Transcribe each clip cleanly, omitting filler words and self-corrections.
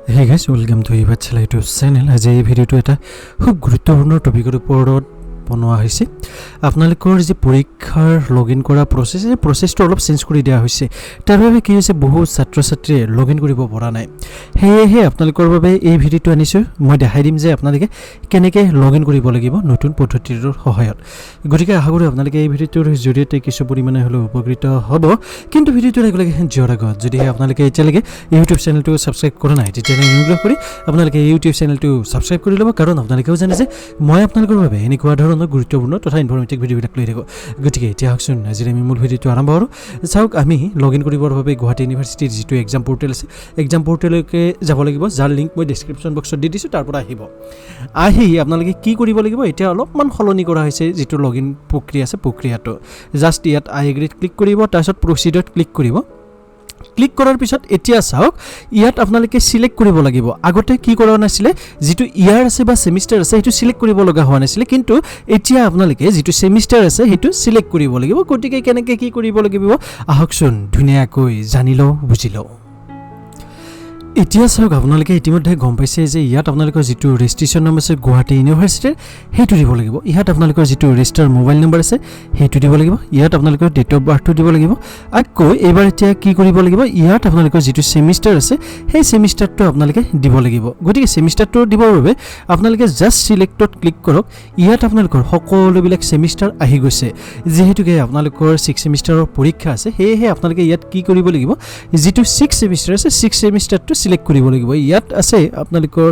Hey guys, welcome to E-PATHSHALA YouTube channel. আজি এই ভিডিওটো এটা খুব গুৰুত্বপূৰ্ণ টপিকৰ ওপৰত বনোৱা হৈছে। আপোনালোকৰ যে পৰীক্ষাৰ লগইন কৰা প্ৰসেস এই প্ৰসেসটো অলপ চেঞ্জ কৰি দিয়া হৈছে। তাৰ বাবে কি হৈছে বহু ছাত্ৰ-ছাত্ৰীয়ে লগইন কৰিব পৰা নাই। হেহে আপোনালোকৰ বাবে এই ভিডিওটো আনিছো। মই দেখাই দিম যে আপোনালোকে কেনেকৈ লগইন কৰিব লাগিব নতুন পদ্ধতিৰ সহায়ত। গতিকে আশা কৰোঁ আপোনালোকে এই ভিডিওটোৰ জৰিয়তে কিছু পৰিমাণে হ'লেও উপকৃত হ'ব। কিন্তু ভিডিওটো লাগিলে যোৱাৰ আগত যদি আপোনালোকে এতিয়ালৈকে ইউটিউব চেনেলটো সাবস্ক্ৰাইব কৰা নাই তেতিয়াহ'লে অনুগ্ৰহ কৰি আপোনালোকে ইউটিউব চেনেলটো সাবস্ক্ৰাইব কৰি ল'ব, কাৰণ আপোনালোকেও জানে যে মই আপোনালোকৰ বাবে এনেকুৱা ধৰণৰ গুৰুত্বপূৰ্ণ তথা ইনফৰমেটিভ ভিডিওবিলাক লৈ থাকোঁ। গতিকে এতিয়া আহকচোন আজিৰ আমি মূল ভিডিওটো আৰম্ভ কৰোঁ। চাওক, আমি লগইন কৰিবৰ বাবে গুৱাহাটী ইউনিভাৰ্চিটিৰ যিটো এক্সাম পৰ্টেল আছে এক্সাম পৰ্টেললৈকে যাব লাগিব, যাৰ লিংক মই ডেছক্ৰিপশ্যন বক্সত দি দিছোঁ। তাৰ পৰা আহি আপোনালোকে কি কৰিব লাগিব, এতিয়া অলপমান সলনি কৰা হৈছে যিটো লগইন প্ৰক্ৰিয়া আছে প্ৰক্ৰিয়াটো। জাষ্ট ইয়াত আই এগ্ৰীত ক্লিক কৰিব, তাৰপিছত প্ৰচিডত ক্লিক কৰিব। ক্লিক কৰাৰ পিছত এতিয়া চাওক, ইয়াত আপোনালোকে সিলেক্ট কৰিব লাগিব। আগতে কি কৰা নাছিলে, যিটো ইয়াৰ আছে বা সেমিষ্টাৰ আছে সেইটো সিলেক্ট কৰিব লগা হোৱা নাছিলে, কিন্তু এতিয়া আপোনালোকে যিটো সেমিষ্টাৰ আছে সেইটো সিলেক্ট কৰিব লাগিব। গতিকে কেনেকৈ কি কৰিব লাগিব আহকচোন ধুনীয়াকৈ জানি লওঁ, বুজি লওঁ। এতিয়া চাওক, আপোনালোকে ইতিমধ্যে গম পাইছে যে ইয়াত আপোনালোকৰ যিটো ৰেজিষ্ট্ৰেশ্যন নম্বৰ আছে গুৱাহাটী ইউনিভাৰ্চিটিৰ সেইটো দিব লাগিব। ইয়াত আপোনালোকৰ যিটো ৰেজিষ্টাৰ মোবাইল নম্বৰ আছে সেইটো দিব লাগিব। ইয়াত আপোনালোকৰ ডেট অফ বাৰ্থটো দিব লাগিব। আকৌ এইবাৰ এতিয়া কি কৰিব লাগিব, ইয়াত আপোনালোকৰ যিটো সেমিষ্টাৰ আছে সেই সেমিষ্টাৰটো আপোনালোকে দিব লাগিব। গতিকে সেমিষ্টাৰটো দিবৰ বাবে আপোনালোকে জাষ্ট সিলেক্টত ক্লিক কৰক। ইয়াত আপোনালোকৰ সকলোবিলাক সেমিষ্টাৰ আহি গৈছে। যিহেতুকে আপোনালোকৰ 6 সেমিষ্টাৰৰ পৰীক্ষা আছে, সেয়েহে আপোনালোকে ইয়াত কি কৰিব লাগিব, যিটো 6 সেমিষ্টাৰ আছে 6 সেমিষ্টাৰটো সিলেক্ট কৰিব লাগিব। ইয়াত আছে আপোনালোকৰ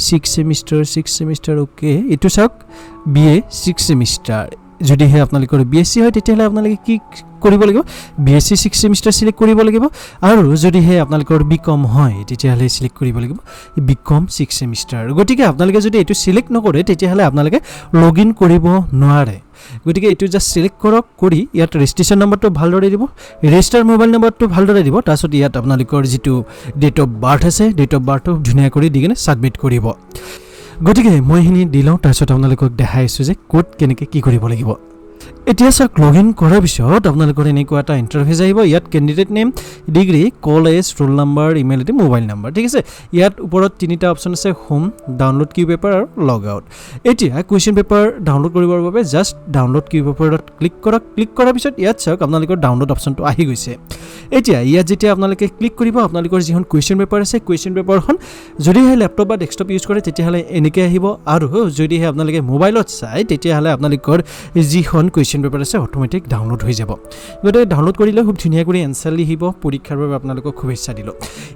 6 সেমিষ্টাৰ ওকে। এইটো চাওক BA 6 সেমিষ্টাৰ। যদিহে আপোনালোকৰ BSc হয় তেতিয়াহ'লে আপোনালোকে কি কৰিব লাগিব, BSc 6 সেমিষ্টাৰ সিলেক্ট কৰিব লাগিব। আৰু যদিহে আপোনালোকৰ BCom হয় তেতিয়াহ'লে সিলেক্ট কৰিব লাগিব BCom 6 সেমিষ্টাৰ। গতিকে আপোনালোকে যদি এইটো সিলেক্ট নকৰে তেতিয়াহ'লে আপোনালোকে লগইন কৰিব নোৱাৰে। গতিকে এইটো জাষ্ট সিলেক্ট কৰক, কৰি ইয়াত ৰেজিষ্ট্ৰেশ্যন নম্বৰটো ভালদৰে দিব, ৰেজিষ্টাৰ মোবাইল নম্বৰটো ভালদৰে দিব। তাৰপিছত ইয়াত আপোনালোকৰ যিটো ডেট অফ বাৰ্থ আছে ডেট অফ বাৰ্থটো ধুনীয়া কৰি দি কিনে ছাবমিট কৰিব। গতিকে মই এইখিনি দি লওঁ, তাৰপিছত আপোনালোকক দেখাই আছোঁ যে ক'ত কেনেকৈ কি কৰিব লাগিব। এতিয়া চাওক, লগইন কৰাৰ পিছত আপোনালোকৰ এনেকুৱা এটা ইণ্টাৰফেচ আহিব। ইয়াত candidate name, degree, college, roll number, email ID, mobile number, ঠিক আছে। ইয়াত ওপৰত 3টা অপশ্যন আছে, হোম, ডাউনলোড কিউ পেপাৰ আৰু লগ আউট। এতিয়া কুৱেশ্যন পেপাৰ ডাউনলোড কৰিবৰ বাবে জাষ্ট ডাউনলোড কিউ পেপাৰত ক্লিক কৰক। ক্লিক কৰাৰ পিছত ইয়াত চাওক আপোনালোকৰ ডাউনলোড অপশ্যনটো আহি গৈছে। এতিয়া ইয়াত যেতিয়া আপোনালোকে ক্লিক কৰিব, আপোনালোকৰ যিখন কুৱেশ্যন পেপাৰ আছে কুৱেশ্যন পেপাৰখন যদিহে লেপটপ বা ডেস্কটপ ইউজ কৰে তেতিয়াহ'লে এনেকৈ আহিব, আৰু যদিহে আপোনালোকে মোবাইলত চায় তেতিয়াহ'লে আপোনালোকৰ যিখন কুৱেশ্যন পেপাৰ আছে অট'মেটিক ডাউনলোড হৈ যাব। গতিকে ডাউনলোড কৰিলে খুব ধুনীয়া কৰি এনচাৰ লিখিব। পৰীক্ষাৰ বাবে আপোনালোকক শুভেচ্ছা দিলোঁ।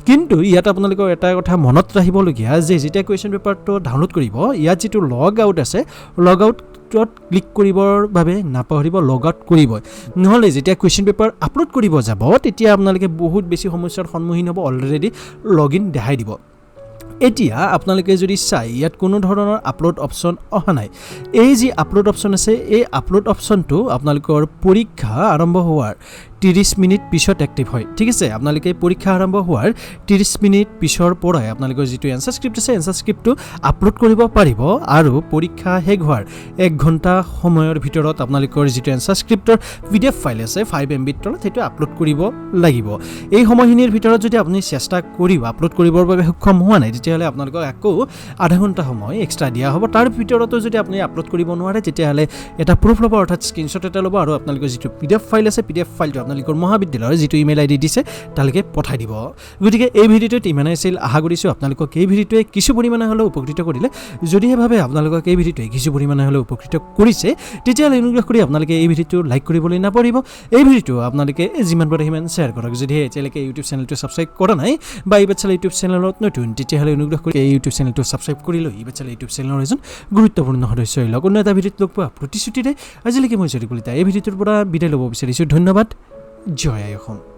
কিন্তু ইয়াত আপোনালোকৰ এটা কথা মনত ৰাখিবলগীয়া যে যেতিয়া কুৱেশ্যন পেপাৰটো ডাউনলোড কৰিব, ইয়াত যিটো লগ আউট আছে লগ আউটত ক্লিক কৰিবৰ বাবে নাপাহৰিব, লগ আউট কৰিবই। নহ'লে যেতিয়া কুৱেশ্যন পেপাৰ আপলোড কৰিব যাব তেতিয়া আপোনালোকে বহুত বেছি সমস্যাৰ সন্মুখীন হ'ব। অলৰেডি লগইন দেখাই দিব। এতিয়া আপোনালোকে যদি চাই ইয়াত কোনো ধৰণৰ আপলোড অপশ্যন অহা নাই। এই যি আপলোড অপশ্যন আছে এই আপলোড অপশ্যনটো আপোনালোকৰ পৰীক্ষা আৰম্ভ হোৱাৰ 30 মিনিট পিছত এক্টিভ হয়, ঠিক আছে। আপোনালোকে পৰীক্ষা আৰম্ভ হোৱাৰ 30 মিনিট পিছৰ পৰাই আপোনালোকৰ যিটো এনচাৰ স্ক্ৰিপ্ট আছে এনচাৰ স্ক্ৰিপ্টটো আপলোড কৰিব পাৰিব। আৰু পৰীক্ষা শেষ হোৱাৰ 1 ঘণ্টা সময়ৰ ভিতৰত আপোনালোকৰ যিটো এনচাৰ স্ক্ৰিপ্টৰ PDF ফাইল আছে 5 MB তলত সেইটো আপলোড কৰিব লাগিব। এই সময়খিনিৰ ভিতৰত যদি আপুনি চেষ্টা কৰিব আপলোড কৰিবৰ বাবে সক্ষম হোৱা নাই তেতিয়াহ'লে আপোনালোকক আকৌ আধা ঘণ্টা সময় এক্সট্ৰা দিয়া হ'ব। তাৰ ভিতৰতো যদি আপুনি আপলোড কৰিব নোৱাৰে তেতিয়াহ'লে এটা প্ৰুফ ল'ব, অৰ্থাৎ স্ক্ৰীনশ্বট এটা ল'ব, আৰু আপোনালোকৰ যিটো PDF ফাইল আছে PDF ফাইলটো আপোনালোকৰ মহাবিদ্যালয়ৰ যিটো ইমেইল ID দিছে তালৈকে পঠাই দিব। গতিকে এই ভিডিঅ'টোত ইমানে আছিল। আশা কৰিছোঁ আপোনালোকক এই ভিডিঅ'টোৱে কিছু পৰিমাণে হ'লেও উপকৃত কৰিলে। যদিহে ভাবে আপোনালোকক এই ভিডিঅ'টোৱে কিছু পৰিমাণে হ'লেও উপকৃত কৰিছে তেতিয়াহ'লে অনুগ্ৰহ কৰি আপোনালোকে এই ভিডিঅ'টো লাইক কৰিবলৈ নাপাহৰিব। এই ভিডিঅ'টো আপোনালোকে যিমান পাৰে সিমান শ্বেয়াৰ কৰক। যদিহে এতিয়ালৈকে ইউটিউব চেনেলটো ছাবস্ক্ৰাইব কৰা নাই বা E-PATHSHALA ইউটিউব চেনেলত নতুন তেতিয়াহ'লে অনুগ্ৰহ কৰি এই ইউটিউব চেনেলটো ছাবস্ক্ৰাইব কৰি লৈ E-PATHSHALA ইউটিউব চেনেলৰ এজন গুৰুত্বপূৰ্ণ সদস্য হৈ লওক। অন্য এটা ভিডিঅ'ত লগ পোৱা প্ৰতিশ্ৰুতিৰে আজিলৈকে মই জ্যোতি কলিতা এই ভিডিঅ'টোৰ পৰা বিদায় ল'ব বিচাৰিছোঁ। ধন্যবাদ। জয় আই অসম।